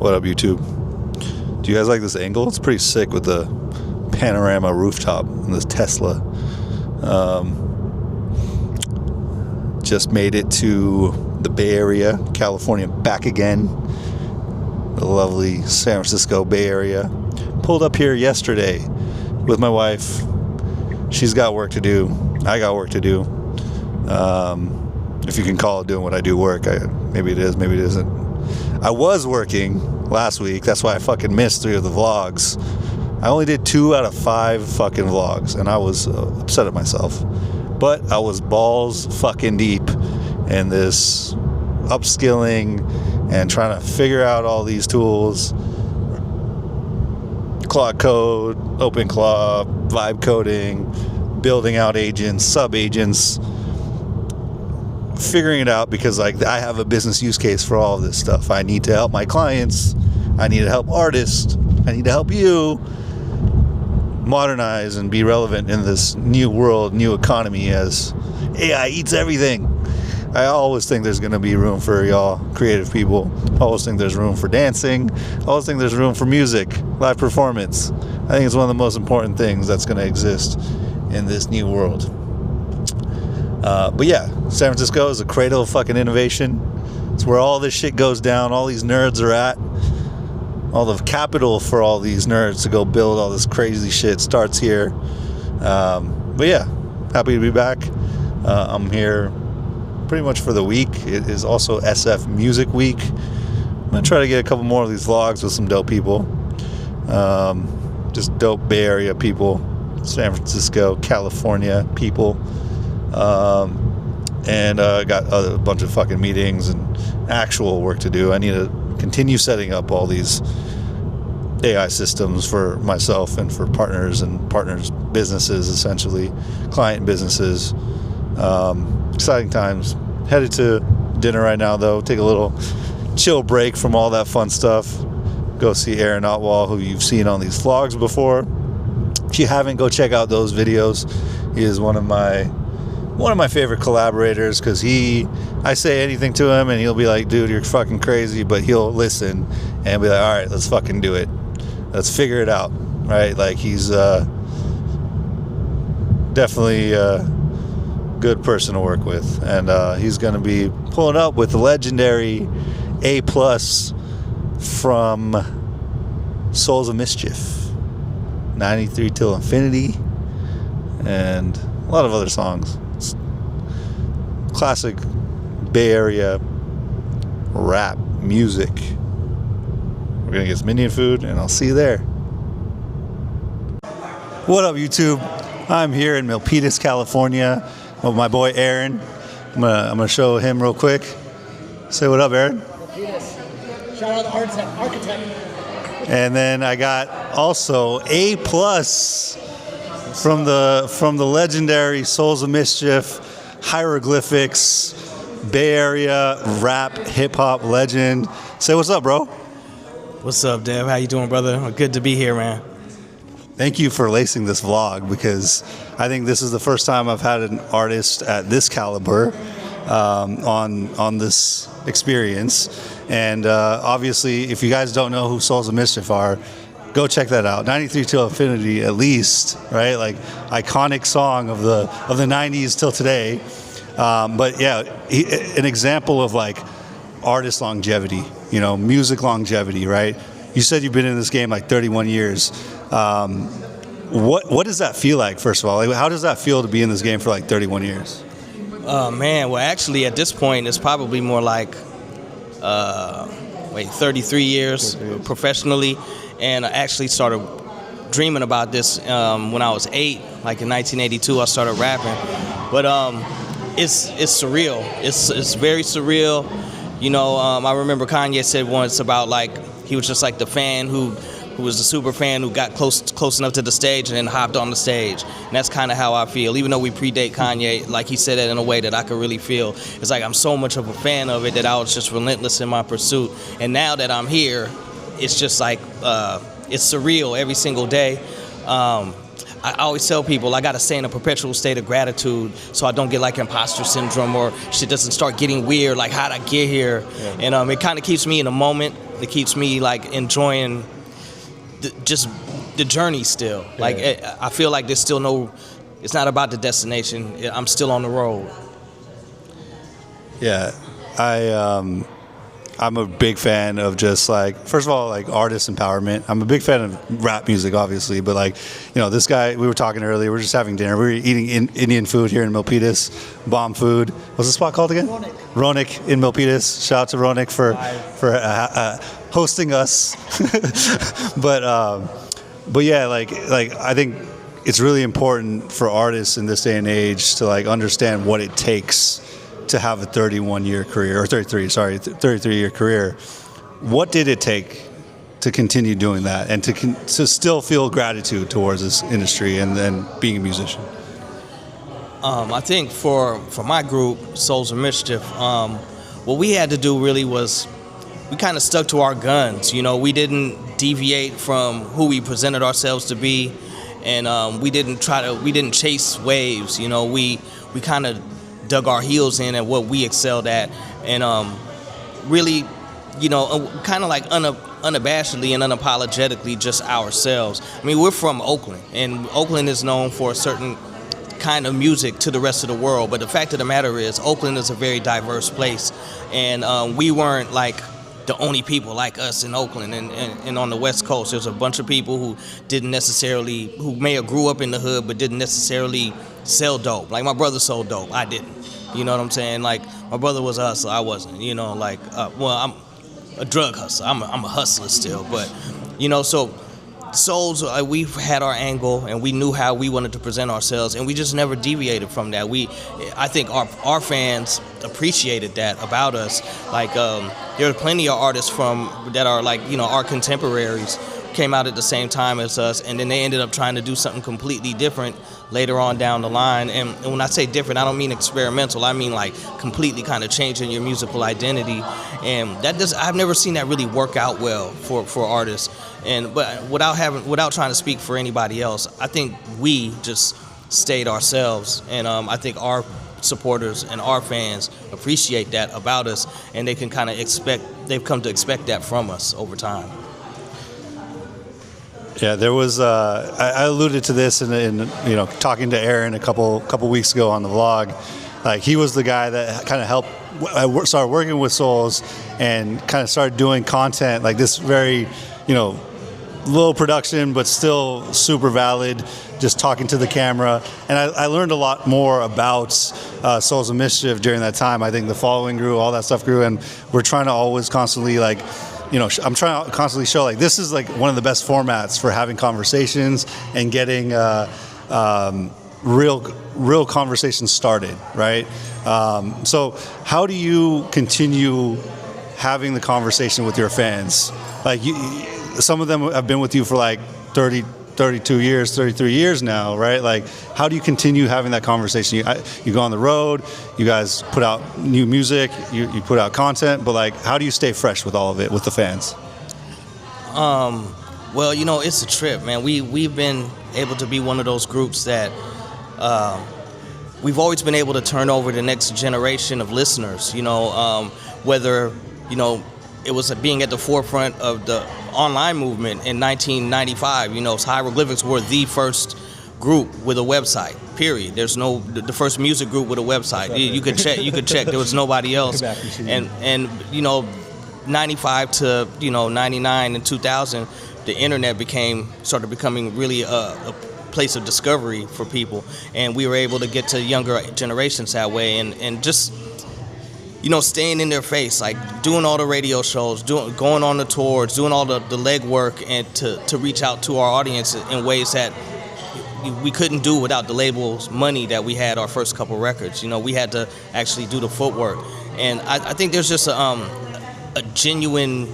What up, YouTube? Do you guys like this angle? It's pretty sick with the panorama rooftop and this Tesla. Just made it to the Bay Area, California, back again. The lovely San Francisco Bay Area. Pulled up here yesterday with my wife. She's got work to do. I got work to do. If you can call it doing what I do work. Maybe it is, maybe it isn't. I was working last week. That's why I fucking missed 3 of the vlogs. I only did 2 out of 5 fucking vlogs, and I was upset at myself. But I was balls fucking deep in this upskilling and trying to figure out all these tools. Claude Code, OpenClaw, vibe coding, building out agents, sub-agents, figuring it out because like I have a business use case for all of this stuff. I need to help my clients. I need to help artists. I need to help you modernize and be relevant in this new world, new economy as AI eats everything. I always think there's going to be room for y'all creative people. I always think there's room for dancing. I always think there's room for music, live performance. I think it's one of the most important things that's going to exist in this new world. But yeah, San Francisco is a cradle of fucking innovation. It's where all this shit goes down. All these nerds are at. All the capital for all these nerds to go build all this crazy shit starts here. But yeah, happy to be back. I'm here pretty much for the week. It is also SF Music Week. I'm gonna try to get a couple more of these vlogs with some dope people. Just dope Bay Area people, San Francisco, California people. And got a bunch of fucking meetings and actual work to do. I need to continue setting up all these AI systems for myself and for partners businesses, essentially client businesses. Exciting times. Headed to dinner right now though. Take a little chill break from all that fun stuff. Go see Aaron Otwall, who you've seen on these vlogs before. If you haven't, go check out those videos. He is one of my favorite collaborators because I say anything to him and he'll be like, dude, you're fucking crazy, but he'll listen and be like, all right, let's fucking do it. Let's figure it out, right? Like he's definitely a good person to work with, and he's going to be pulling up with the legendary A+ from Souls of Mischief, 93 Till Infinity, and a lot of other songs. Classic Bay Area rap music. We're gonna get some Indian food and I'll see you there. What up, YouTube? I'm here in Milpitas, California with my boy Aaron. I'm gonna show him real quick. Say what up, Aaron. Milpitas. Shout out the architect. And then I got also A+ from the legendary Souls of Mischief, hieroglyphics, Bay Area rap hip hop legend. Say what's up, bro. What's up, Dev? How you doing, brother? Good to be here, man. Thank you for lacing this vlog because I think this is the first time I've had an artist at this caliber on this experience. And obviously, if you guys don't know who Souls of Mischief are, go check that out. 93 Till Infinity, at least, right? Like iconic song of the 90s till today. But yeah, an example of like artist longevity, music longevity, right? You said you've been in this game like 31 years. What does that feel like, first of all? Like, how does that feel to be in this game for like 31 years? Man, well, actually, at this point, it's probably more like 33 years professionally. And I actually started dreaming about this when I was 8, like in 1982. I started rapping, but it's surreal. It's very surreal. I remember Kanye said once about like he was just like the fan who was a super fan who got close enough to the stage and then hopped on the stage. And that's kind of how I feel. Even though we predate Kanye, like he said it in a way that I could really feel. It's like I'm so much of a fan of it that I was just relentless in my pursuit. And now that I'm here, it's just like it's surreal every single day. I always tell people I gotta stay in a perpetual state of gratitude so I don't get like imposter syndrome or shit doesn't start getting weird, like how'd I get here? Yeah. And it kind of keeps me in the moment that keeps me like enjoying just the journey still. Yeah. Like I feel like there's still no. It's not about the destination. I'm still on the road. Yeah, I'm a big fan of just like, first of all, like artist empowerment. I'm a big fan of rap music, obviously, but like, you know, this guy, we were talking earlier, we were just having dinner. We were eating Indian food here in Milpitas, bomb food. What's the spot called again? Ronik in Milpitas. Shout out to Ronik for hosting us. But yeah, like I think it's really important for artists in this day and age to like understand what it takes to have a 31-year career, or 33-year career. What did it take to continue doing that and to still feel gratitude towards this industry and being a musician? I think for my group, Souls of Mischief, what we had to do really was we kind of stuck to our guns. You know, we didn't deviate from who we presented ourselves to be, and we didn't chase waves. You know, we kind of dug our heels in at what we excelled at, and really, you know, kind of like unabashedly and unapologetically just ourselves. I mean, we're from Oakland, and Oakland is known for a certain kind of music to the rest of the world, but the fact of the matter is Oakland is a very diverse place, and we weren't like the only people like us in Oakland and on the West Coast. There's a bunch of people who may have grew up in the hood but didn't necessarily sell dope. Like my brother sold dope, I didn't. You know what I'm saying? Like my brother was a hustler, I wasn't. You know, like I'm a drug hustler. I'm a hustler still, but you know, so Souls, we had our angle and we knew how we wanted to present ourselves, and we just never deviated from that. I think our fans appreciated that about us. Like there are plenty of artists that are like, you know, our contemporaries, came out at the same time as us, and then they ended up trying to do something completely different later on down the line. And when I say different, I don't mean experimental. I mean like completely kind of changing your musical identity. And I've never seen that really work out well for artists. But without trying to speak for anybody else, I think we just stayed ourselves, and I think our supporters and our fans appreciate that about us, and they've come to expect that from us over time. Yeah, there was. I alluded to this in you know, talking to Aaron a couple weeks ago on the vlog. Like he was the guy that kind of helped. I started working with Souls and kind of started doing content like this, very, you know, low production but still super valid. Just talking to the camera, and I learned a lot more about Souls of Mischief during that time. I think the following grew, all that stuff grew, and we're trying to always constantly like, you know, I'm trying to constantly show like this is like one of the best formats for having conversations and getting real conversations started, right? So how do you continue having the conversation with your fans? Like some of them have been with you for like 32 years, 33 years now, right? Like, how do you continue having that conversation? You go on the road, you guys put out new music, you put out content, but like, how do you stay fresh with all of it, with the fans? Well, you know, it's a trip, man. We've been able to be one of those groups that we've always been able to turn over the next generation of listeners, you know, whether, you know, it was being at the forefront of the online movement in 1995. You know, Hieroglyphics were the first group with a website, period. There's the first music group with a website. You could check. There was nobody else. And you know, 95 to, you know, 99 and 2000, the internet started becoming really a place of discovery for people, and we were able to get to younger generations that way, and just, you know, staying in their face, like doing all the radio shows, going on the tours, doing all the legwork, and to reach out to our audience in ways that we couldn't do without the label's money that we had our first couple records. You know, we had to actually do the footwork, and I think there's just a genuine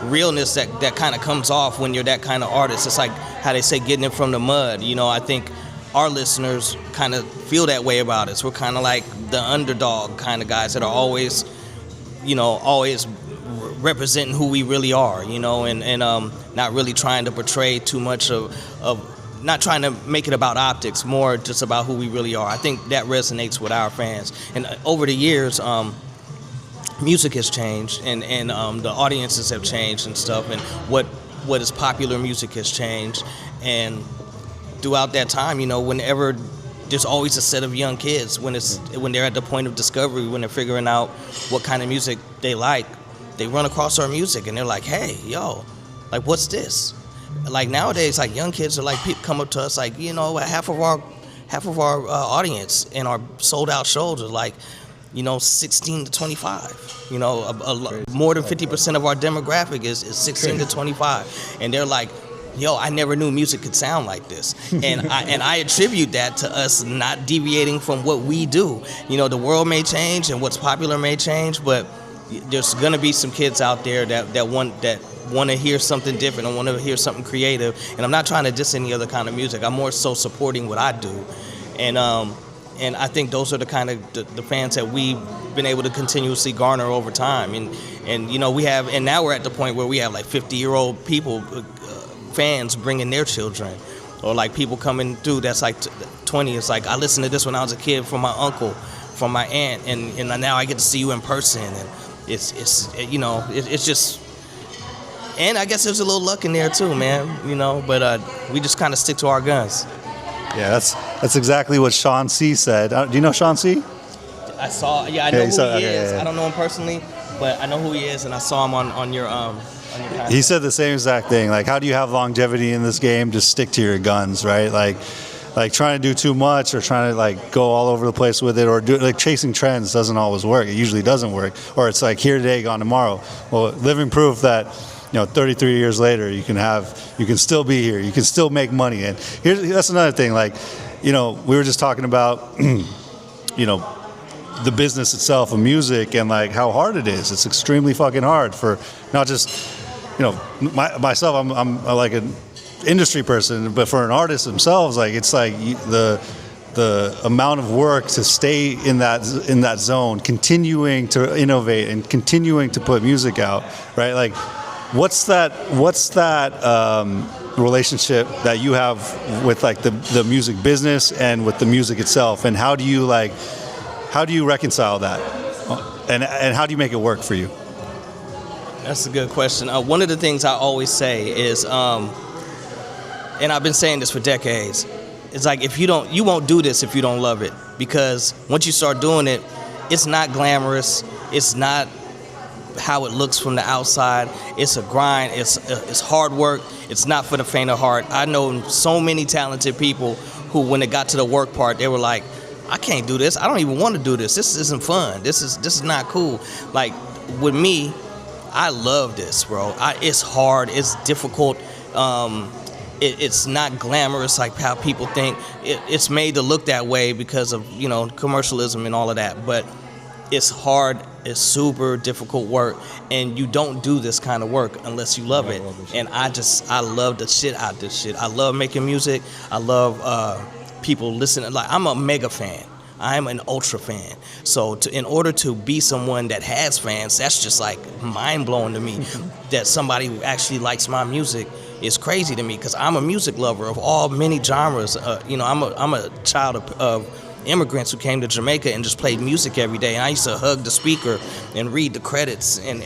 realness that kind of comes off when you're that kind of artist. It's like how they say, getting it from the mud. You know, I think our listeners kind of feel that way about us. We're kind of like the underdog kind of guys that are always representing who we really are, you know, and not really trying to portray too much of not trying to make it about optics, more just about who we really are. I think that resonates with our fans. And over the years, music has changed, and the audiences have changed and stuff, and what is popular music has changed. And throughout that time, whenever there's always a set of young kids when they're at the point of discovery, when they're figuring out what kind of music they like, they run across our music and they're like, hey, yo, like, what's this? Like nowadays, like young kids are like, people come up to us like, half of our audience in our sold out shows are like, 16 to 25. More than 50% of our demographic is 16 to 25, and they're like, yo, I never knew music could sound like this. And I attribute that to us not deviating from what we do. The world may change and what's popular may change, but there's gonna be some kids out there that want to hear something different and want to hear something creative. And I'm not trying to diss any other kind of music. I'm more so supporting what I do. And I think those are the kind of the fans that we've been able to continuously garner over time. And now we're at the point where we have like 50-year-old people, fans bringing their children, or like people coming through that's like 20. It's like, I listened to this when I was a kid from my uncle, from my aunt, and now I get to see you in person, and it's just, and I guess there's a little luck in there too, man, but we just kind of stick to our guns. Yeah, that's exactly what Sean C said. Do you know Sean C? I know who he is. Yeah. I don't know him personally, but I know who he is, and I saw him on your He said the same exact thing. Like, how do you have longevity in this game? Just stick to your guns, right? Like trying to do too much or trying to like go all over the place with it, or do like chasing trends doesn't always work. It usually doesn't work. Or it's like here today, gone tomorrow. Well, living proof that 33 years later, you can still be here. You can still make money. And that's another thing. Like, we were just talking about, the business itself of music and like how hard it is. It's extremely fucking hard for not just, myself. I'm like an industry person, but for an artist themselves, like it's like the amount of work to stay in that zone, continuing to innovate and continuing to put music out, right? Like, what's that relationship that you have with like the music business and with the music itself, and how do you reconcile that, and how do you make it work for you? That's a good question. One of the things I always say is, and I've been saying this for decades, it's like, you won't do this if you don't love it, because once you start doing it, it's not glamorous, it's not how it looks from the outside. It's a grind. It's hard work. It's not for the faint of heart. I know so many talented people who, when it got to the work part, they were like, I can't do this. I don't even want to do this. This isn't fun. This is not cool. Like, with me, I love this, bro. It's hard. It's difficult. It's not glamorous like how people think. It's made to look that way because of commercialism and all of that. But it's hard. It's super difficult work, and you don't do this kind of work unless you love it. And I love the shit out of this shit. I love making music. I love people listening. Like, I'm a mega fan. I'm an ultra fan. So in order to be someone that has fans, that's just like mind blowing to me. That somebody who actually likes my music is crazy to me, because I'm a music lover of all many genres. I'm a child of immigrants who came to Jamaica and just played music every day, and I used to hug the speaker and read the credits and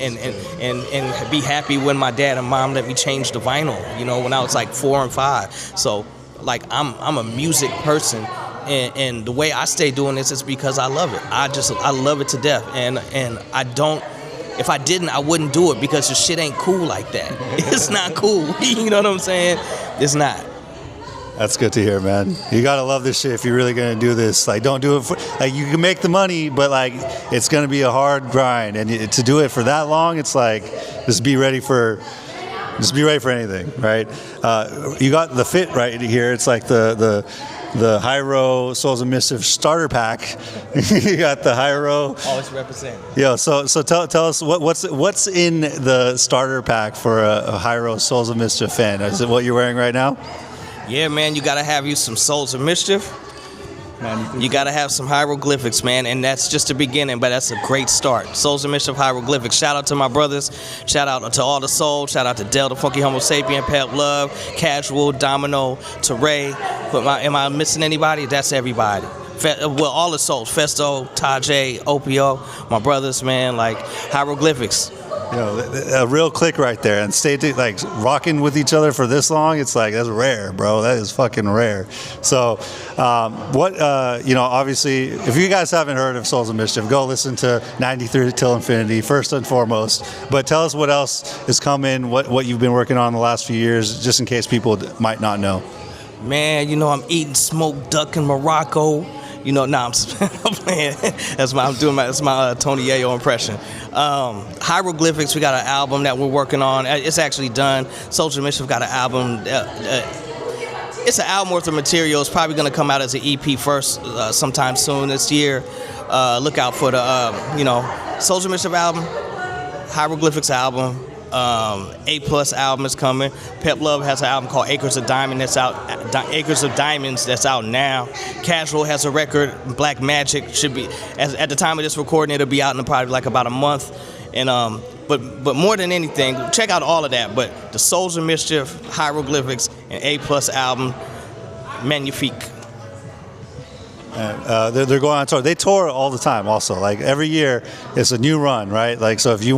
be happy when my dad and mom let me change the vinyl, when I was like 4 and 5. So like, I'm a music person, and the way I stay doing this is because I love it. I love it to death, and if I didn't, I wouldn't do it, because the shit ain't cool like that. It's not cool. You know what I'm saying? It's not. That's good to hear, man. You gotta love this shit if you're really gonna do this. Like, don't do it for, like, you can make the money, but like, it's gonna be a hard grind, and to do it for that long, it's like, just be ready for anything, right? You got the fit right here. It's like the Hyro Souls of Mischief starter pack. You got the Hyro. Always represent. Yeah. So tell us what's in the starter pack for a Hyro Souls of Mischief fan. Is it what you're wearing right now? Yeah, man, you gotta have you some Souls of Mischief. You gotta have some hieroglyphics, man, and that's just the beginning, but that's a great start. Souls of Mischief hieroglyphics. Shout out to my brothers. Shout out to all the soul. Shout out to Delta, Funky Homo Sapien, Pep Love, Casual, Domino, to Ray. Am I missing anybody? That's everybody. well, all the souls, Festo, Tajay, Opio, my brothers, man, like hieroglyphics. You know, a real click right there, and like rocking with each other for this long. It's like, that's rare, bro. That is fucking rare. So, you know, obviously, if you guys haven't heard of Souls of Mischief, go listen to 93 Till Infinity first and foremost. But tell us what else is coming, what you've been working on the last few years, just in case people might not know. Man, you know, I'm eating smoked duck in Morocco. You know, I'm playing. That's my Tony Yayo impression. Hieroglyphics, we got an album that we're working on. It's actually done. Souls of Mischief got an album. It's an album worth of material. It's probably going to come out as an EP first sometime soon this year. Look out for the, you know, Souls of Mischief album, Hieroglyphics album. A+ album is coming. Pep Love has an album called Acres of Diamonds that's out now. Casual has a record. Black Magic should be, at the time of this recording, it'll be out in probably like about a month. And but more than anything, check out all of that. But the Souls of Mischief, Hieroglyphics, and A+ album, magnifique. They're going on tour. They tour all the time also. Like every year it's a new run, right? Like, so if you're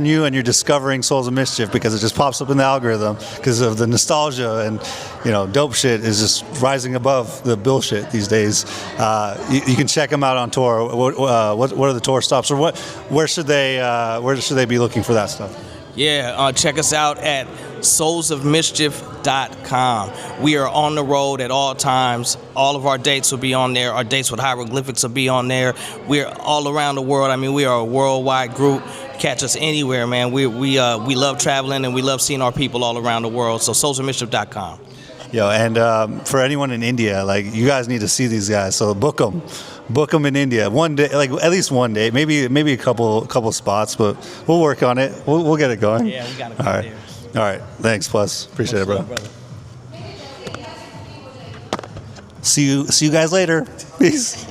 new and you're discovering Souls of Mischief because it just pops up in the algorithm because of the nostalgia, and you know, dope shit is just rising above the bullshit these days. You can check them out on tour. What are the tour stops, or where should they be looking for that stuff? Yeah, check us out at soulsofmischief.com. We are on the road at all times. All of our dates will be on there. Our dates with Hieroglyphics will be on there. We're all around the world. I mean, we are a worldwide group. Catch us anywhere, man. We love traveling, and we love seeing our people all around the world. So soulsofmischief.com. Yo, and for anyone in India, like, you guys need to see these guys. So book them in India one day, like at least one day, maybe a couple spots, but we'll work on it. We'll get it going. Yeah, we got to go there. All right, thanks, Plus. Appreciate it, bro. Brother. See you guys later. Peace.